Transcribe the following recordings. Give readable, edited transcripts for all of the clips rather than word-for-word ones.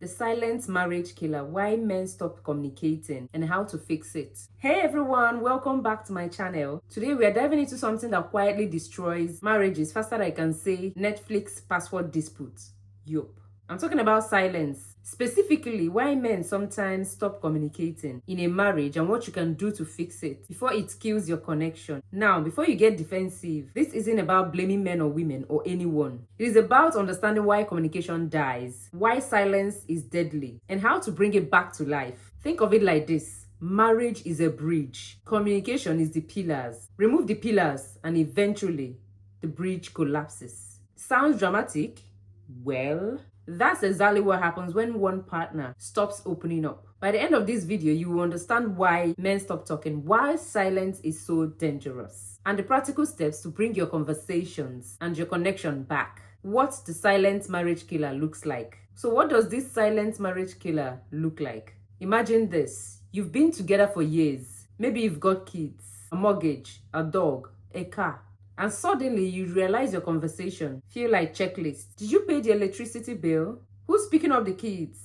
The silent marriage killer, why men stop communicating and how to fix it. Hey everyone, welcome back to my channel. Today we are diving into something that quietly destroys marriages faster than I can say Netflix password disputes. Yup. I'm talking about silence. Specifically, why men sometimes stop communicating in a marriage and what you can do to fix it before it kills your connection. Now, before you get defensive, this isn't about blaming men or women or anyone. It is about understanding why communication dies, why silence is deadly, and how to bring it back to life. Think of it like this. Marriage is a bridge. Communication is the pillars. Remove the pillars and eventually the bridge collapses. Sounds dramatic? Well, that's exactly what happens when one partner stops opening up. By the end of this video, you will understand why men stop talking, why silence is so dangerous, and the practical steps to bring your conversations and your connection back. What the silent marriage killer looks like. So what does this silent marriage killer look like? Imagine this. You've been together for years. Maybe you've got kids, a mortgage, a dog, a car. And suddenly you realize your conversation feel like checklist. Did you pay the electricity bill? Who's picking up the kids?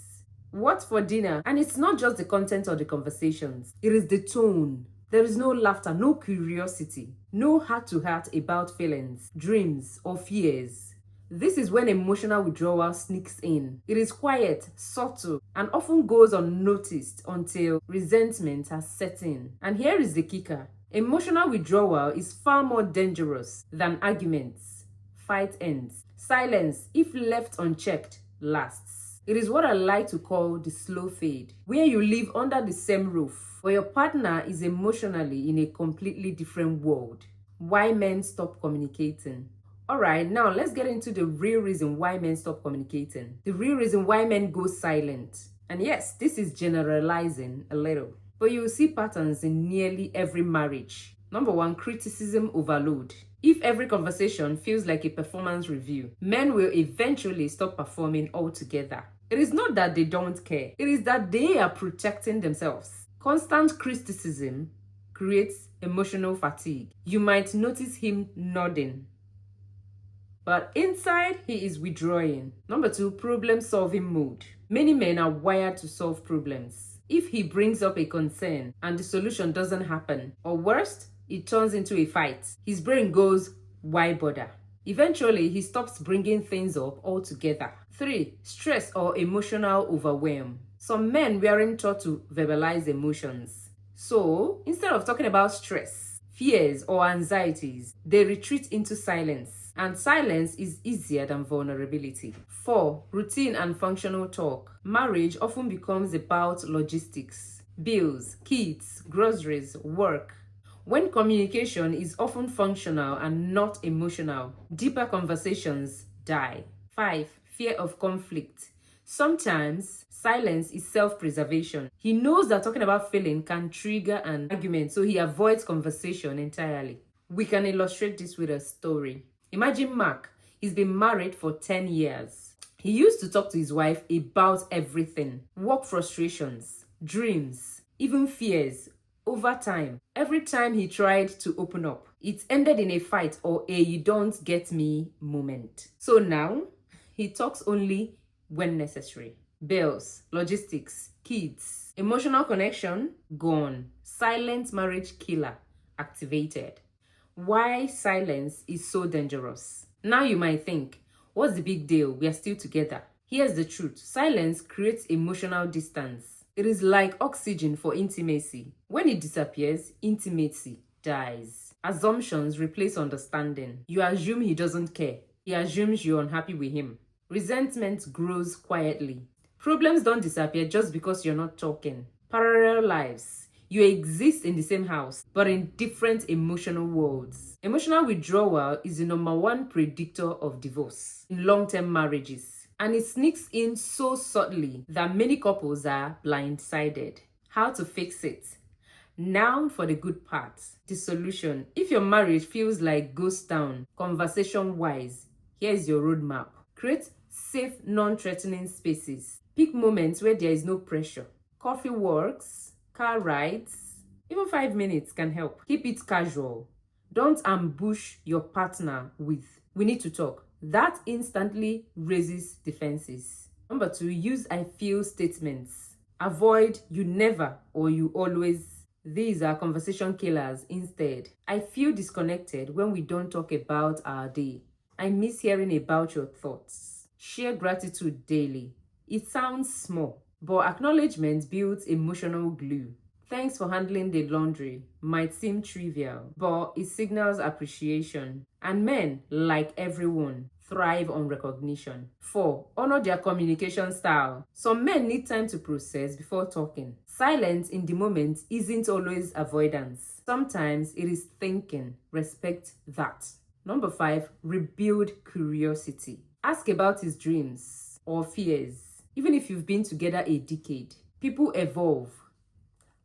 What for dinner? And it's not just the content of the conversations. It is the tone. There is no laughter, no curiosity, no heart-to-heart about feelings, dreams, or fears. This is when emotional withdrawal sneaks in. It is quiet, subtle, and often goes unnoticed until resentment has set in. And here is the kicker. Emotional withdrawal is far more dangerous than arguments. Fight ends. Silence, if left unchecked, lasts. It is what I like to call the slow fade, where you live under the same roof, but your partner is emotionally in a completely different world. Why men stop communicating? Alright, now let's get into the real reason why men stop communicating. The real reason why men go silent. And yes, this is generalizing a little, but you will see patterns in nearly every marriage. Number one, criticism overload. If every conversation feels like a performance review, men will eventually stop performing altogether. It is not that they don't care. It is that they are protecting themselves. Constant criticism creates emotional fatigue. You might notice him nodding, but inside, he is withdrawing. Number two, problem-solving mode. Many men are wired to solve problems. If he brings up a concern and the solution doesn't happen, or worst, it turns into a fight, his brain goes, why bother? Eventually, he stops bringing things up altogether. 3. Stress or emotional overwhelm. Some men weren't taught to verbalize emotions. So, instead of talking about stress, fears, or anxieties, they retreat into silence. And silence is easier than vulnerability. 4. Routine and functional talk. Marriage often becomes about logistics, bills, kids, groceries, work. When communication is often functional and not emotional, deeper conversations die. 5. Fear of conflict. Sometimes silence is self-preservation. He knows that talking about feeling can trigger an argument, so he avoids conversation entirely. We can illustrate this with a story. Imagine Mark. He's been married for 10 years. He used to talk to his wife about everything. Work frustrations, dreams, even fears. Over time, every time he tried to open up, it ended in a fight or a you don't get me moment. So now, he talks only when necessary. Bills, logistics, kids, emotional connection, gone. Silent marriage killer activated. Why silence is so dangerous. Now you might think, what's the big deal? We are still together. Here's the truth. Silence creates emotional distance. It is like oxygen for intimacy. When it disappears, intimacy dies. Assumptions replace understanding. You assume he doesn't care. He assumes you're unhappy with him. Resentment grows quietly. Problems don't disappear just because you're not talking. Parallel lives. You exist in the same house, but in different emotional worlds. Emotional withdrawal is the number one predictor of divorce in long-term marriages. And it sneaks in so subtly that many couples are blindsided. How to fix it? Now for the good part. The solution. If your marriage feels like ghost town, conversation-wise, here's your roadmap. Create safe, non-threatening spaces. Pick moments where there is no pressure. Coffee works. Car rides, even 5 minutes can help. Keep it casual. Don't ambush your partner with, we need to talk. That instantly raises defenses. Number 2, use I feel statements. Avoid you never or you always. These are conversation killers instead. I feel disconnected when we don't talk about our day. I miss hearing about your thoughts. Share gratitude daily. It sounds small, but acknowledgement builds emotional glue. Thanks for handling the laundry might seem trivial, but it signals appreciation. And men, like everyone, thrive on recognition. 4, honor their communication style. Some men need time to process before talking. Silence in the moment isn't always avoidance. Sometimes it is thinking. Respect that. Number 5, rebuild curiosity. Ask about his dreams or fears. Even if you've been together a decade, people evolve.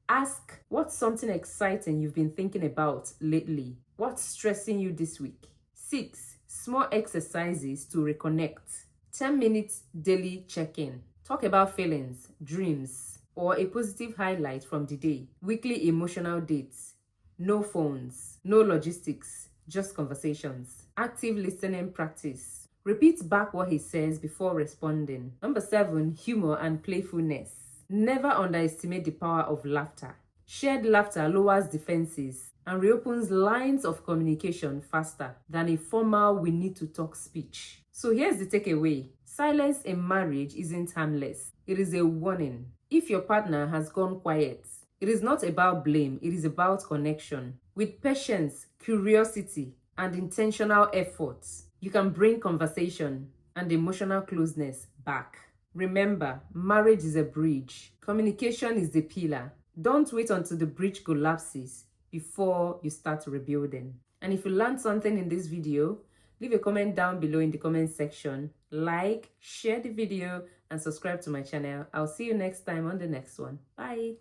Ask, what's something exciting you've been thinking about lately? What's stressing you this week? 6, small exercises to reconnect. 10 minutes daily check-in. Talk about feelings, dreams, or a positive highlight from the day. Weekly emotional dates. No phones, no logistics, just conversations. Active listening practice. Repeat back what he says before responding. Number 7, humor and playfulness. Never underestimate the power of laughter. Shared laughter lowers defenses and reopens lines of communication faster than a formal we need to talk speech. So here's the takeaway. Silence in marriage isn't harmless. It is a warning. If your partner has gone quiet, it is not about blame, it is about connection. With patience, curiosity, and intentional efforts, you can bring conversation and emotional closeness back. Remember, marriage is a bridge. Communication is the pillar. Don't wait until the bridge collapses before you start rebuilding. And if you learned something in this video, leave a comment down below in the comment section. Like, share the video, and subscribe to my channel. I'll see you next time on the next one. Bye.